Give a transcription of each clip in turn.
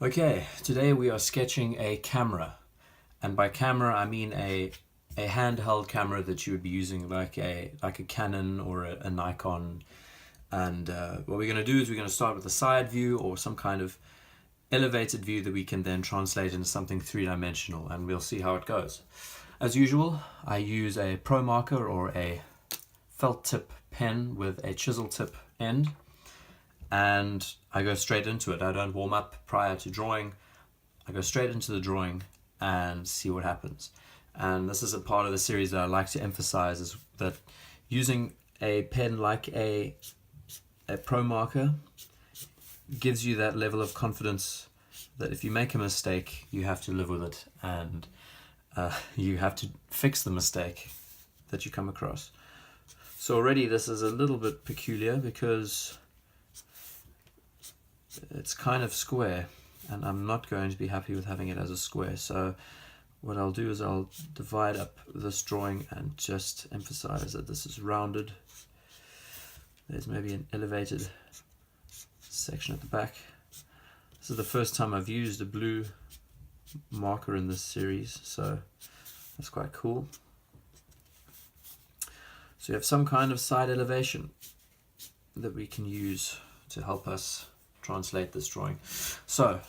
Okay, today we are sketching a camera, and by camera I mean a handheld camera that you would be using like a Canon or a Nikon. And what we're going to do is we're going to start with a side view or some kind of elevated view that we can then translate into something three-dimensional, and we'll see how it goes. As usual, I use a pro marker or a felt tip pen with a chisel tip end, and I go straight into it. I don't warm up prior to drawing. I go straight into the drawing and see what happens. And this is a part of the series that I like to emphasize, is that using a pen like a pro marker gives you that level of confidence that if you make a mistake, you have to live with it, and you have to fix the mistake that you come across. So already this is a little bit peculiar because it's kind of square, and I'm not going to be happy with having it as a square. So what I'll do is I'll divide up this drawing and just emphasize that this is rounded. There's maybe an elevated section at the back. This is the first time I've used a blue marker in this series, so that's quite cool. So you have some kind of side elevation that we can use to help us translate this drawing. So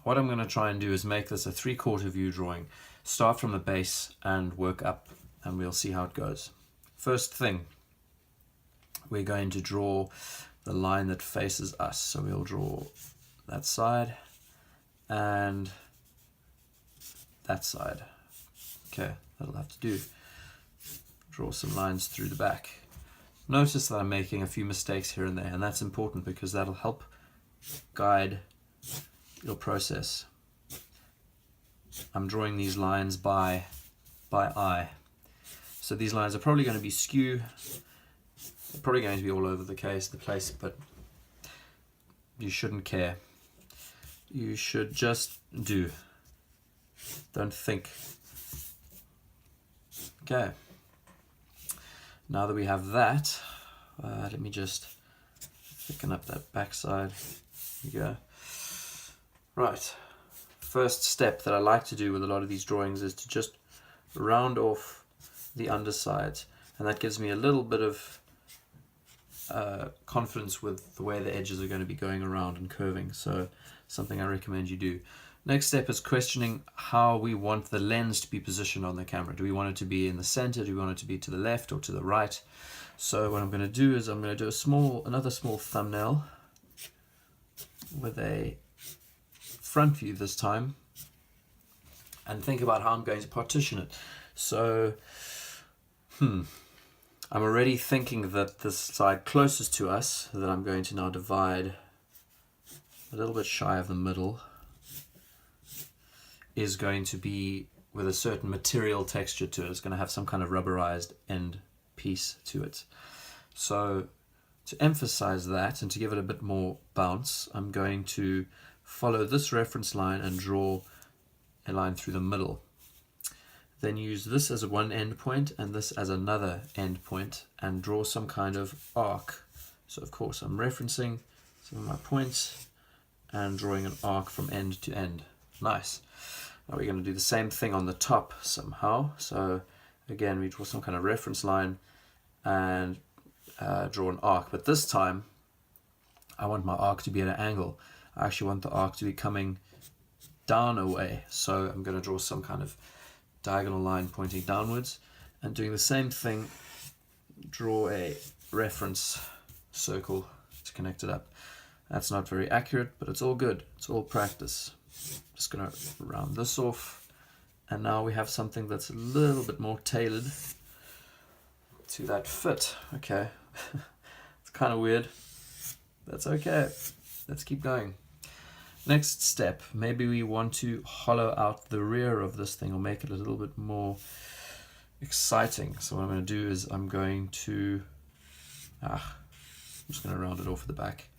what I'm going to try and do is make this a 3/4 view drawing. Start from the base and work up, and we'll see how it goes. First thing, we're going to draw the line that faces us. So we'll draw that side and that side. Okay, that'll have to do. Draw some lines through the back. Notice that I'm making a few mistakes here and there, and that's important because that'll help guide your process. I'm drawing these lines by eye. So these lines are probably going to be skew. They're probably going to be all over the place, but you shouldn't care. You should just do. Don't think. Okay. Now that we have that, let me just thicken up that backside. There you go. Right. First step that I like to do with a lot of these drawings is to just round off the undersides, and that gives me a little bit of confidence with the way the edges are going to be going around and curving. So something I recommend you do. Next step is questioning how we want the lens to be positioned on the camera. Do we want it to be in the center? Do we want it to be to the left or to the right? So what I'm going to do is I'm going to do another small thumbnail with a front view this time, and think about how I'm going to partition it. So I'm already thinking that this side closest to us, that I'm going to now divide a little bit shy of the middle, is going to be with a certain material texture to it. It's going to have some kind of rubberized end piece to it. So to emphasize that and to give it a bit more bounce, I'm going to follow this reference line and draw a line through the middle. Then use this as one end point and this as another end point and draw some kind of arc. So of course I'm referencing some of my points and drawing an arc from end to end. Nice. Now we're going to do the same thing on the top somehow. So again, we draw some kind of reference line and draw an arc, but this time I want my arc to be at an angle. I actually want the arc to be coming down away, so I'm going to draw some kind of diagonal line pointing downwards, and doing the same thing, draw a reference circle to connect it up. That's not very accurate, but it's all good. It's all practice. Just going to round this off, and now we have something that's a little bit more tailored to that fit. Okay. It's kind of weird. That's okay. Let's keep going. Next step, maybe we want to hollow out the rear of this thing or make it a little bit more exciting. So what I'm going to do is I'm just going to round it off at the back,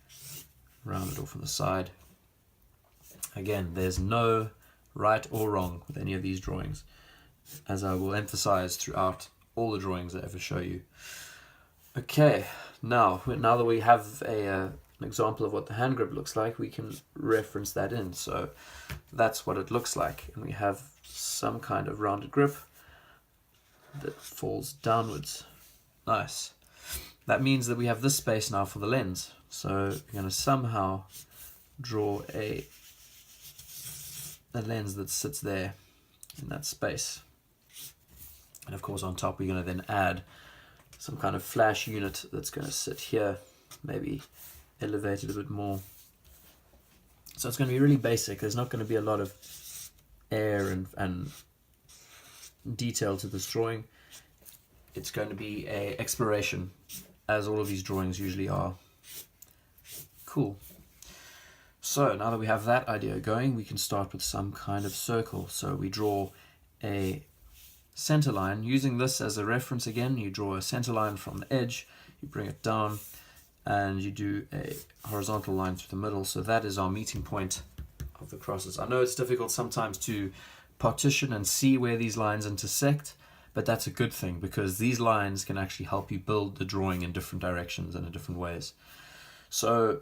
round it off on the side. Again, there's no right or wrong with any of these drawings, as I will emphasize throughout all the drawings I ever show you. Okay, now that we have a an example of what the hand grip looks like, we can reference that in. So that's what it looks like, and we have some kind of rounded grip that falls downwards. Nice. That means that we have this space now for the lens. So we're going to somehow draw a lens that sits there in that space. And of course on top we're going to then add some kind of flash unit that's going to sit here, maybe elevate it a bit more. So it's going to be really basic. There's not going to be a lot of air and detail to this drawing. It's going to be a exploration, as all of these drawings usually are. Cool. So now that we have that idea going, we can start with some kind of circle. So we draw a center line. Using this as a reference again, you draw a center line from the edge, you bring it down, and you do a horizontal line through the middle. So that is our meeting point of the crosses. I know it's difficult sometimes to partition and see where these lines intersect, but that's a good thing, because these lines can actually help you build the drawing in different directions and in different ways. So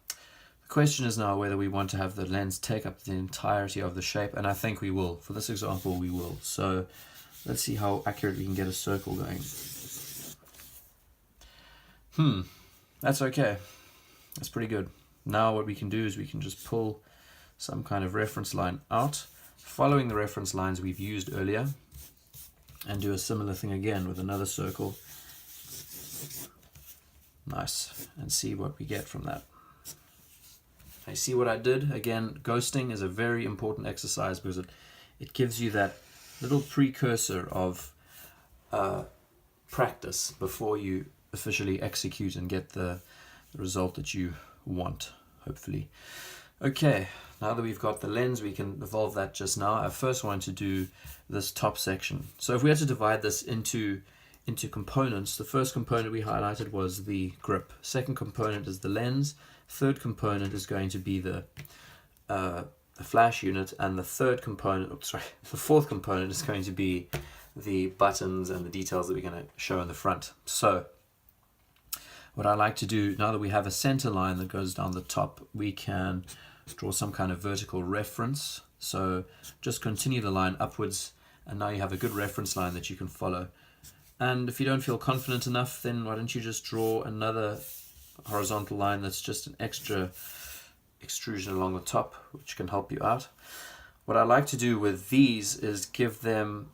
the question is now whether we want to have the lens take up the entirety of the shape, and I think we will. For this example, we will. So let's see how accurate we can get a circle going. That's okay. That's pretty good. Now what we can do is we can just pull some kind of reference line out, following the reference lines we've used earlier, and do a similar thing again with another circle. Nice. And see what we get from that. I see what I did. Again, ghosting is a very important exercise because it gives you that little precursor of practice before you officially execute and get the result that you want, hopefully. Okay, now that we've got the lens, we can evolve that just now. I first want to do this top section. So if we had to divide this into components, the first component we highlighted was the grip. Second component is the lens. Third component is going to be the flash unit, and the fourth component is going to be the buttons and the details that we're going to show in the front. So what I like to do, now that we have a center line that goes down the top, we can draw some kind of vertical reference. So just continue the line upwards, and now you have a good reference line that you can follow. And if you don't feel confident enough, then why don't you just draw another horizontal line that's just an extra extrusion along the top, which can help you out. What I like to do with these is give them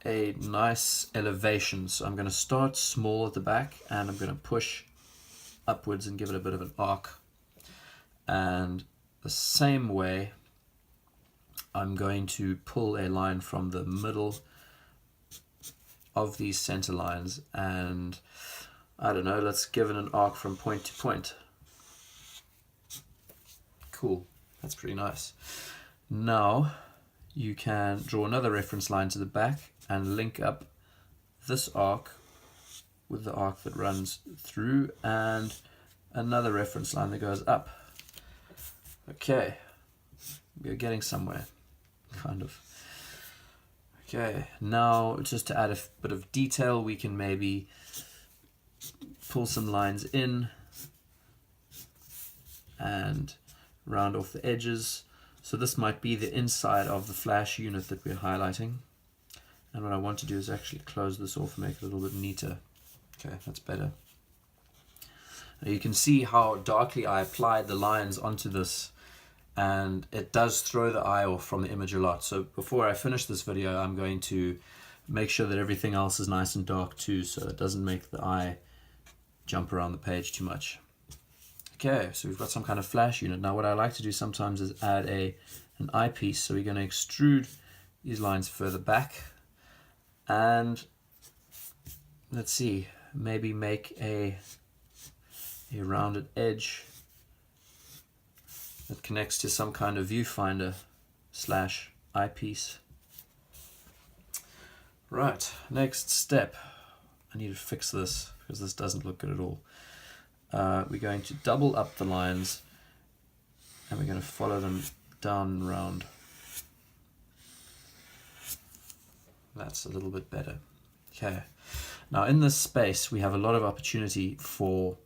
a nice elevation. So I'm going to start small at the back, and I'm going to push upwards and give it a bit of an arc. And the same way, I'm going to pull a line from the middle of these center lines, and I don't know, let's give it an arc from point to point. Cool, that's pretty nice. Now you can draw another reference line to the back and link up this arc with the arc that runs through, and another reference line that goes up. Okay, we're getting somewhere, kind of. Okay, now just to add a bit of detail, we can maybe pull some lines in and round off the edges. So this might be the inside of the flash unit that we're highlighting. And what I want to do is actually close this off and make it a little bit neater. Okay, that's better. Now you can see how darkly I applied the lines onto this, and it does throw the eye off from the image a lot. So before I finish this video, I'm going to make sure that everything else is nice and dark too, so it doesn't make the eye jump around the page too much. Okay, so we've got some kind of flash unit. Now what I like to do sometimes is add an eyepiece. So we're going to extrude these lines further back, and let's see, maybe make a rounded edge that connects to some kind of viewfinder / eyepiece. Right, next step. I need to fix this because this doesn't look good at all. We're going to double up the lines, and we're going to follow them down and round. That's a little bit better. Okay, now in this space we have a lot of opportunity for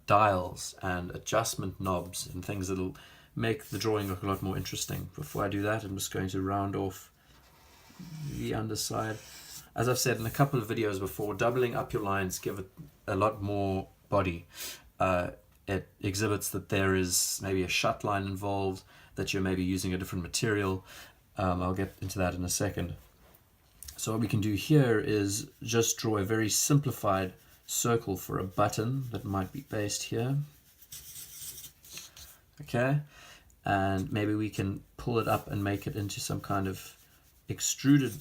dials and adjustment knobs and things that'll make the drawing look a lot more interesting. Before I do that, I'm just going to round off the underside. As I've said in a couple of videos before, doubling up your lines give it a lot more body. It exhibits that there is maybe a shut line involved, that you're maybe using a different material. I'll get into that in a second. So what we can do here is just draw a very simplified circle for a button that might be based here. Okay, and maybe we can pull it up and make it into some kind of extruded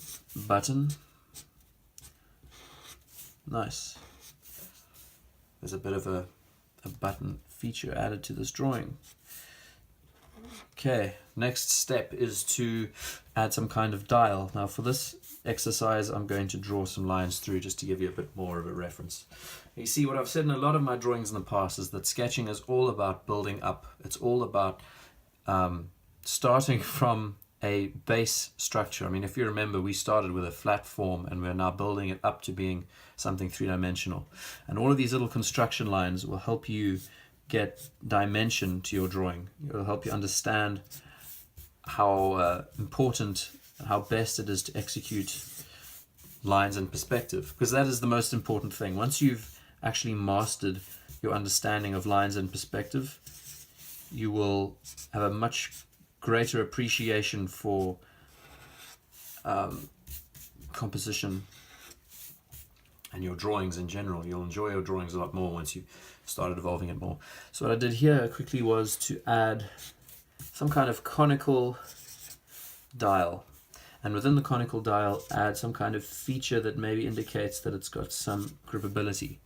button. Nice. There's a bit of a button feature added to this drawing. Okay, next step is to add some kind of dial. Now for this exercise, I'm going to draw some lines through just to give you a bit more of a reference. You see, what I've said in a lot of my drawings in the past is that sketching is all about building up. It's all about starting from a base structure. I mean, if you remember, we started with a flat form and we're now building it up to being something three-dimensional. And all of these little construction lines will help you get dimension to your drawing. It will help you understand how important, how best it is to execute lines in perspective, because that is the most important thing. Once you've actually mastered your understanding of lines in perspective, you will have a much greater appreciation for composition and your drawings in general. You'll enjoy your drawings a lot more once you started evolving it more. So what I did here quickly was to add some kind of conical dial, and within the conical dial add some kind of feature that maybe indicates that it's got some grippability.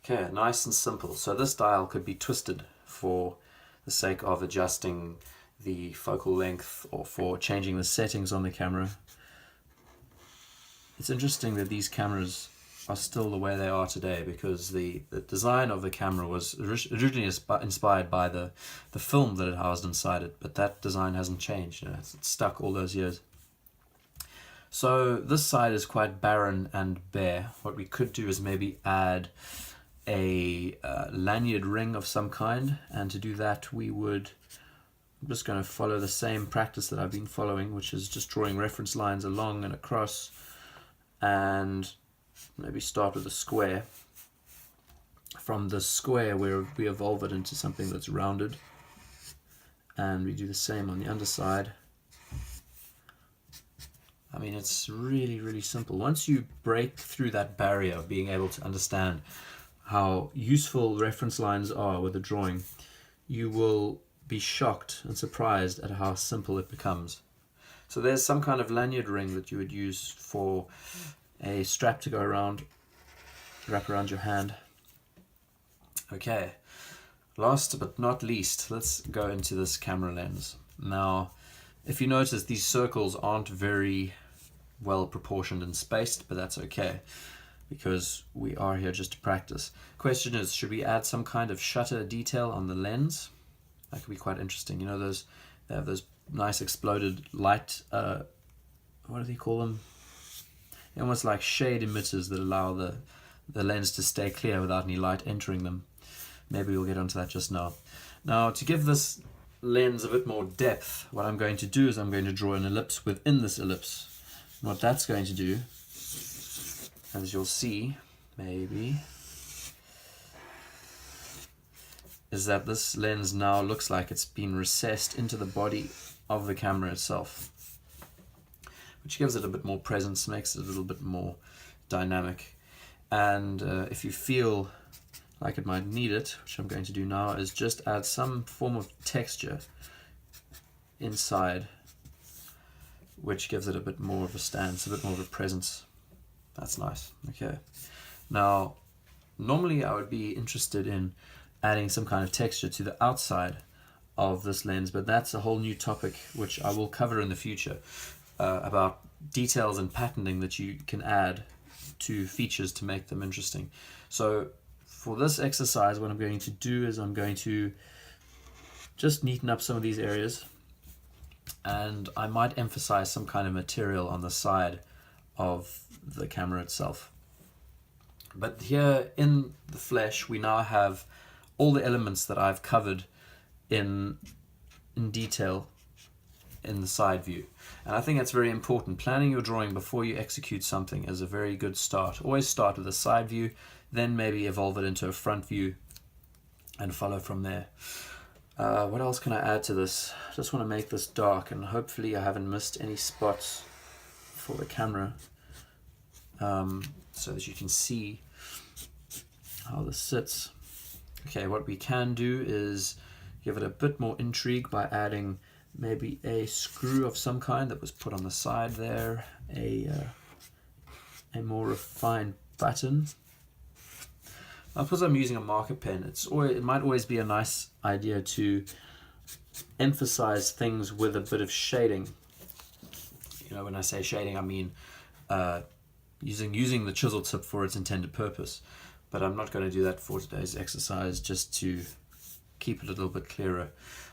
Okay, nice and simple. So this dial could be twisted for the sake of adjusting the focal length or for changing the settings on the camera. It's interesting that these cameras are still the way they are today, because the design of the camera was originally inspired by the film that it housed inside it, but that design hasn't changed. You know, it's stuck all those years. So this side is quite barren and bare. What we could do is maybe add a lanyard ring of some kind, and to do that we would, I'm just going to follow the same practice that I've been following, which is just drawing reference lines along and across, and maybe start with a square. From the square we evolve it into something that's rounded, and we do the same on the underside. I mean, it's really, really simple. Once you break through that barrier of being able to understand how useful reference lines are with a drawing, you will be shocked and surprised at how simple it becomes. So there's some kind of lanyard ring that you would use for a strap to go around, wrap around your hand. Okay, last but not least, let's go into this camera lens. Now, if you notice, these circles aren't very well proportioned and spaced, but that's okay, because we are here just to practice. Question is, should we add some kind of shutter detail on the lens? That could be quite interesting. You know, they have those nice exploded light, what do they call them? They're almost like shade emitters that allow the lens to stay clear without any light entering them. Maybe we'll get onto that just now. Now, to give this lens a bit more depth, what I'm going to do is I'm going to draw an ellipse within this ellipse. And what that's going to do, as you'll see, maybe, is that this lens now looks like it's been recessed into the body of the camera itself, which gives it a bit more presence, makes it a little bit more dynamic. And if you feel like it might need it, which I'm going to do now, is just add some form of texture inside, which gives it a bit more of a stance, a bit more of a presence. That's nice. Okay. Now, normally I would be interested in adding some kind of texture to the outside of this lens, but that's a whole new topic which I will cover in the future, about details and patterning that you can add to features to make them interesting. So for this exercise, what I'm going to do is I'm going to just neaten up some of these areas, and I might emphasize some kind of material on the side of the camera itself. But here in the flesh, we now have all the elements that I've covered in detail in the side view. And I think that's very important. Planning your drawing before you execute something is a very good start. Always start with a side view, then maybe evolve it into a front view and follow from there. What else can I add to this? I just want to make this dark, and hopefully I haven't missed any spots for the camera, so that you can see how this sits. Okay, what we can do is give it a bit more intrigue by adding maybe a screw of some kind that was put on the side there, a more refined button. Now, because I'm using a marker pen, it might always be a nice idea to emphasize things with a bit of shading. You know, when I say shading, I mean using the chisel tip for its intended purpose. But I'm not going to do that for today's exercise, just to keep it a little bit clearer.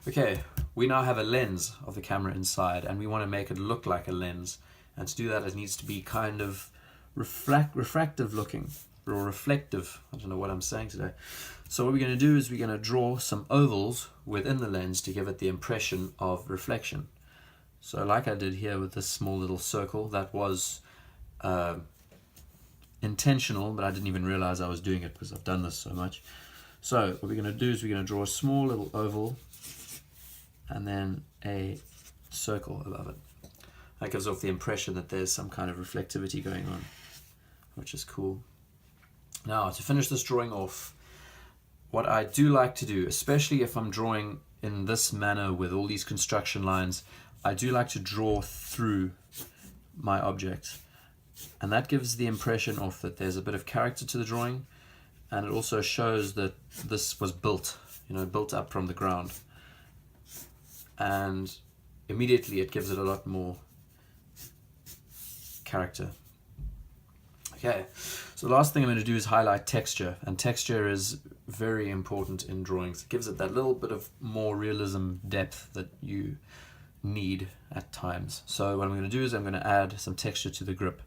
Okay, we now have a lens of the camera inside, and we want to make it look like a lens. And to do that, it needs to be kind of refractive looking, or reflective. I don't know what I'm saying today. So what we're going to do is we're going to draw some ovals within the lens to give it the impression of reflection. So like I did here with this small little circle, that was intentional, but I didn't even realize I was doing it because I've done this so much. So what we're going to do is we're going to draw a small little oval and then a circle above it. That gives off the impression that there's some kind of reflectivity going on, which is cool. Now, to finish this drawing off, what I do like to do, especially if I'm drawing in this manner with all these construction lines, I do like to draw through my object. And that gives the impression of that there's a bit of character to the drawing, and it also shows that this was built, built up from the ground. And immediately it gives it a lot more character. Okay, so the last thing I'm going to do is highlight texture, and texture is very important in drawings. It gives it that little bit of more realism, depth that you need at times. So what I'm going to do is I'm going to add some texture to the grip.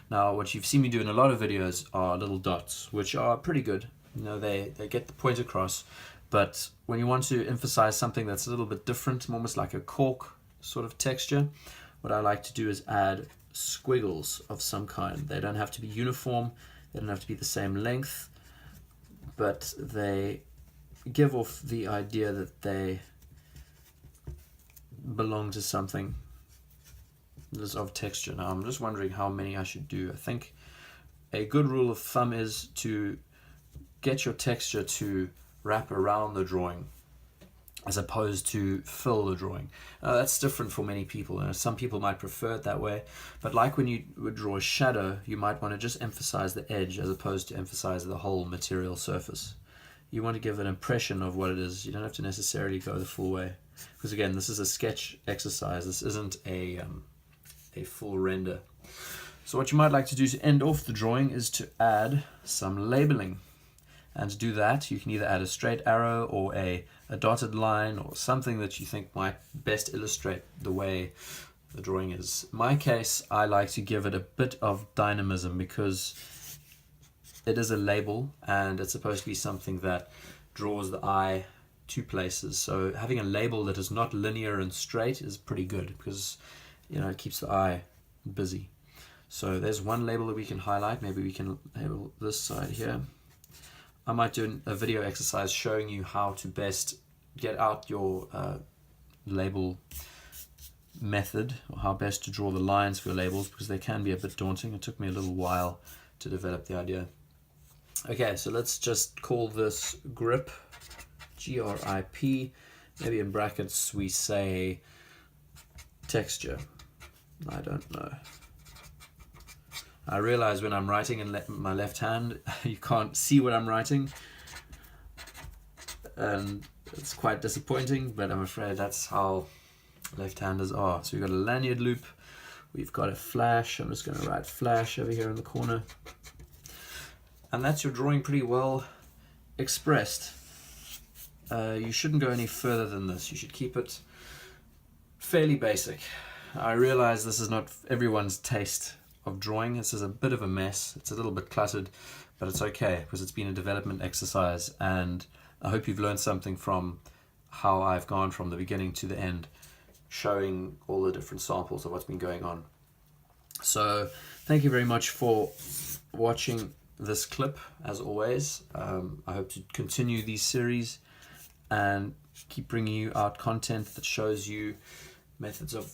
Now, what you've seen me do in a lot of videos are little dots, which are pretty good. They get the point across, but when you want to emphasize something that's a little bit different, almost like a cork sort of texture, what I like to do is add squiggles of some kind. They don't have to be uniform, they don't have to be the same length, but they give off the idea that they belong to something that is of texture. Now I'm just wondering how many I should do. I think a good rule of thumb is to get your texture to wrap around the drawing as opposed to fill the drawing. That's different for many people. Some people might prefer it that way, but like when you would draw a shadow, you might want to just emphasize the edge as opposed to emphasize the whole material surface. You want to give an impression of what it is. You don't have to necessarily go the full way, because again, this is a sketch exercise. This isn't a full render. So what you might like to do to end off the drawing is to add some labeling. And to do that, you can either add a straight arrow or a dotted line or something that you think might best illustrate the way the drawing is. In my case, I like to give it a bit of dynamism because it is a label and it's supposed to be something that draws the eye to places. So having a label that is not linear and straight is pretty good because it keeps the eye busy. So there's one label that we can highlight. Maybe we can label this side here. I might do a video exercise showing you how to best get out your label method, or how best to draw the lines for your labels, because they can be a bit daunting. It took me a little while to develop the idea. Okay, so let's just call this grip, G-R-I-P. Maybe in brackets we say texture. I don't know. I realize when I'm writing in my left hand, you can't see what I'm writing, and it's quite disappointing, but I'm afraid that's how left-handers are. So we've got a lanyard loop, we've got a flash. I'm just going to write flash over here in the corner, and that's your drawing pretty well expressed. You shouldn't go any further than this. You should keep it fairly basic. I realize this is not everyone's taste of drawing. This is a bit of a mess. It's a little bit cluttered, but it's okay because it's been a development exercise, and I hope you've learned something from how I've gone from the beginning to the end, showing all the different samples of what's been going on. So thank you very much for watching this clip, as always. I hope to continue these series and keep bringing you out content that shows you methods of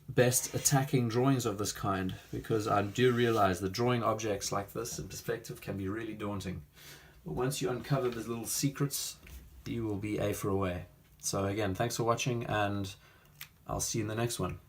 best attacking drawings of this kind, because I do realize that drawing objects like this in perspective can be really daunting. But once you uncover the little secrets, you will be A for away. So again, thanks for watching, and I'll see you in the next one.